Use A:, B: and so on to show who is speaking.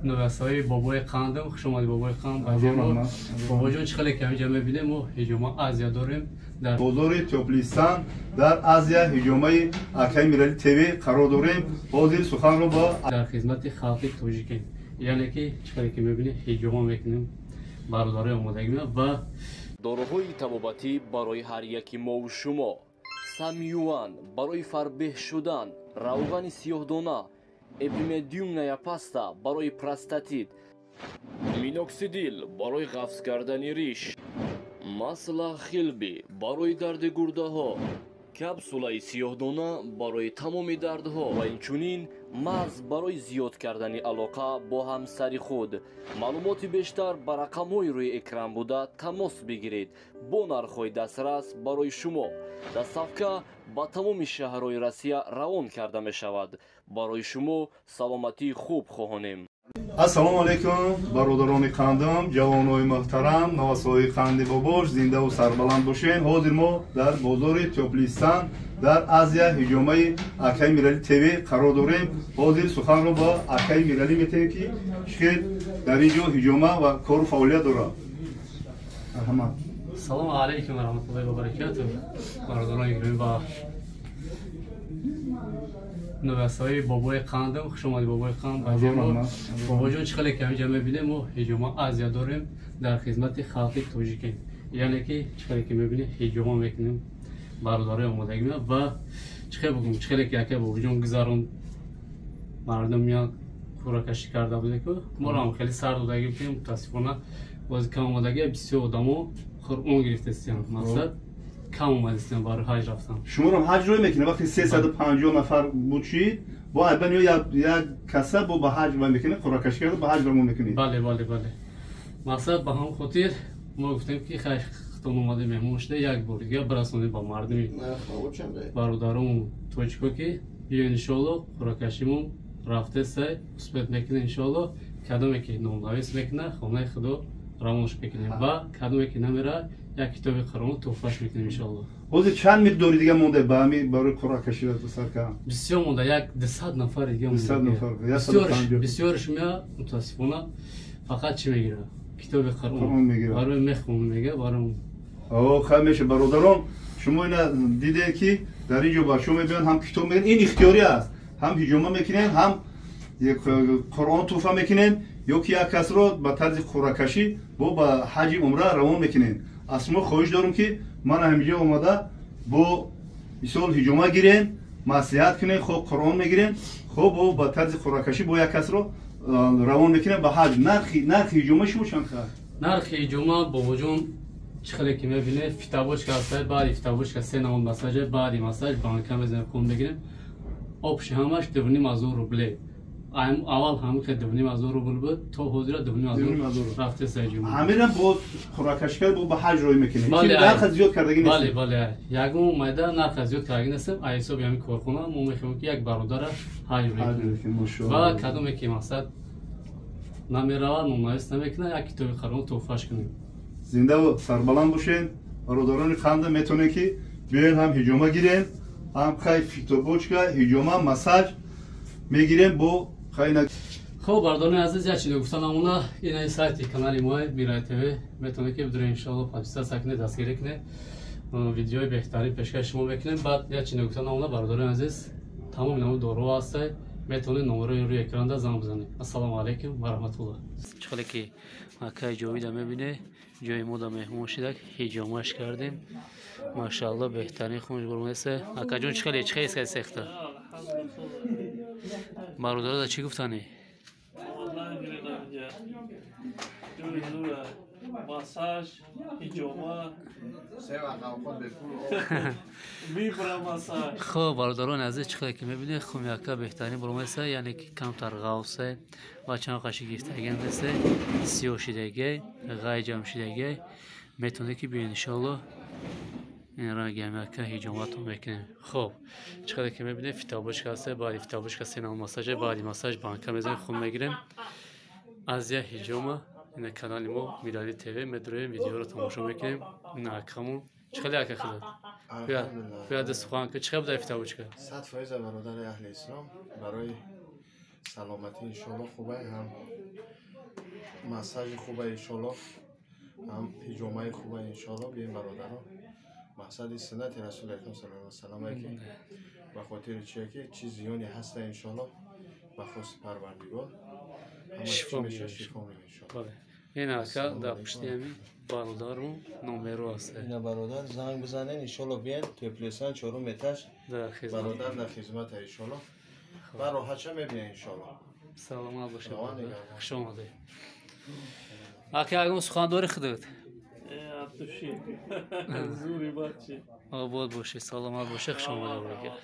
A: نوستای بابای قندم خوش اومدی بابای قند بازم بابا جون چخاله کمی جمع بینیم و هجوم آزیا داریم در
B: بازار تبلیستان در آزیا هجوم اکای میرالی تیوی قرار داریم حاضر سخن رو با
A: در خدمت خلق توجیکیم یعنی که چخاله کمی بینیم هجوم میکنیم برادرای آمادگی و
C: داروهای طبابتی برای هر یکی ما و شما سامیوان برای فربه شدن روغن سیاه‌دانه اپیمدیوم نیاپاستا برای پراستاتیت مینوکسیدیل برای قفز کردن ریش مسئله خلبی برای درد گرده ها کپسولای سیاه‌دانه برای تمام دردها و اینچنین مغز برای زیاد کردن علاقه با همسر خود معلومات بیشتر بر رقم‌های روی اکران بوده تماس بگیرید با نرخ‌های دسترس برای شما دستافکه با تمام شهرهای روسیه روان کرده می شود برای شما سلامتی خوب خواهانیم
B: السلام علیکم برادران قندم جوانای محترم نواسای قندی باباش زنده و سربلند باشین حاضر ما در بازار تبلیستان در آزیا هجوم اکای میرالی تیوی قرار داریم حاضر سخن رو با اکای میرالی میتونیم که شکل در اینجا هجوم و کار فعالیت داره
A: سلام علیکم و رحمت الله و برکاته برادران گرامی با نوستای بابای قندم خوش اومدی بابای قند بازم بابا جون چخاله کمی جمع بینیم و هجوم آزیا داریم در خدمت خلق توجیکیم یعنی که چخاله کمی بینیم هجوم میکنیم برادرای آمادگی و چخاله بگم چخاله که بابا جون گذارون مردم میاد خوراکشی کرده بوده که ما هم خیلی سرد بودگی بودیم متاسفانه باز کم آمادگی بسیار آدمو خورمون گرفته استیم مثلا کم اومد استیم برای حج رفتم
B: شما رو حج روی میکنه وقتی 350 نفر بودید با البته یک کسب با حج و میکنه خوراکشی کرده با حج برمون میکنید
A: بله مثلا با هم خاطر ما گفتیم که خیلی خطون اومده مهمون شده یک بار دیگه برسونیم با مردمی برادرم توجیکو که بیا انشالله خوراکشیمون رفته سه اثبات میکنه انشالله کدومی که نام‌نویس میکنه خانه خدا روانش بکنیم و کدومی که نمیره یک کتاب قرآن تحفهش میکنیم انشالله
B: حاضر چند مقداری دیگه مونده با همین برای خوراکشی رو سر کردن
A: بسیار مونده یک 200 نفر دیگه مونده بسیارش میاد متاسفانه فقط چی میگیره کتاب قرآن میگیره برای میخونه میگه برای
B: خیلی میشه برادران شما اینا دیده که در اینجا با شما میبینن هم کتاب میگن این اختیاری است هم هجوم میکنن هم یک قرآن تحفه میکنن یا که یک کس رو به طرز خوراکشی با حج عمره روان میکنن اصلا خواهش دارم که من همینجا اومده با مثال هجومه گیرین مصلحت کنین خوب قرآن میگیرین خوب با طرز خوراکشی با یک کس رو روان میکنن به حج نرخ هجومه شما چند خواهد؟
A: نرخ هجومه بابا جون چخاله که میبینه فتابوش که هسته بعد فتابوش که 3 نمون مساجه بعدی مساج بانکه میزنیم خون بگیریم آبش همش 2.5 روبله اول هم که 2.5 روبل بود تو حاضر 2.5 رفته سجیم
B: همین با خوراکش کرد با حج روی میکنه که نرخ زیاد کردگی نیست
A: بله یگم اومده نرخ زیاد کردگی نیستم ایسا همین کارخونه ما میخوایم که یک برادر حج روی کنیم و کدومی که مقصد نمیره نمایش نمیکنه یک کتاب قرآن تحفهش کنیم
B: زنده و سربلند باشین برادران خنده میتونه که بیاین هم هجومه گیرین هم خیلی فیتوبوچکا هجومه مساج میگیریم با خیلی
A: خب برادران عزیز یا چیزی گفتن همونا این سایت کانال ما میرای تیوی میتونه که بدون انشالله 500 سکنه دستگیری کنه ویدیوی بهتری پیشکش شما بکنیم بعد یا چیزی گفتن همونا برادران عزیز تمام اینا دارو هسته میتونه نمره روی اکران دا زنگ بزنید السلام علیکم و رحمت الله چخاله که مکه جاوید میبینه جای ما دا مهمون شدک هجامش کردیم ماشاءالله بهترین خونش برمونسه مکه جون چخاله چه سخته برادر دا چی گفتنی
D: ماساژ هجومه
A: خب برادران عزیز چخاله که میبینه خب یکا بهترین برمونسه یعنی که کمتر غوصه و چند قشی گفتگی هسته سیاه شدگی غای جمع شدگی میتونه که بیا انشالله این را گمیکه هجوماتون میکنیم خب چقدر که میبینه فتابوش هسته بعدی فتابوش که سینال ماساژ بعدی ماساژ بانکه میزنیم خون میگیریم از یه هجومه این کانال ما میرالی تیوی میدرویم ویدیو رو تماشا میکنیم این اکمون چقدر اکه خداد بیاد دست خوان که چقدر بوده فتابوش که
E: 100% برادر اهل اسلام برای سلامتی انشالله خوبه، هم مساج خوبه انشالله، هم پیجامه خوبه انشالله. بیاین برادران، مقصد سنت رسول اکرم صلی الله علیه و سلم که به خاطر چیه که چیز زیانی هست انشالله، به خواست پروردگار همه
A: شفا
E: میشه
A: میشه.
E: شفا میشه انشالله.
A: بله. این اکا در پشتی همین بالدار و نمرو هست.
E: اینا برادر زنگ بزنین انشالله بیاین تپلسان 4 اتاج
A: در خدمت.
E: برادر در خدمت انشالله. و راحتش میبینین انشالله.
A: سلامت باشه.
E: سلامت
A: برادر.
E: نگهدار.
A: خوش آمده. اکا اگه سخن داری خودت.
D: عبدالشی زوری بچه
A: آباد باشه، سلامت باشه، خوش آمده برگرد.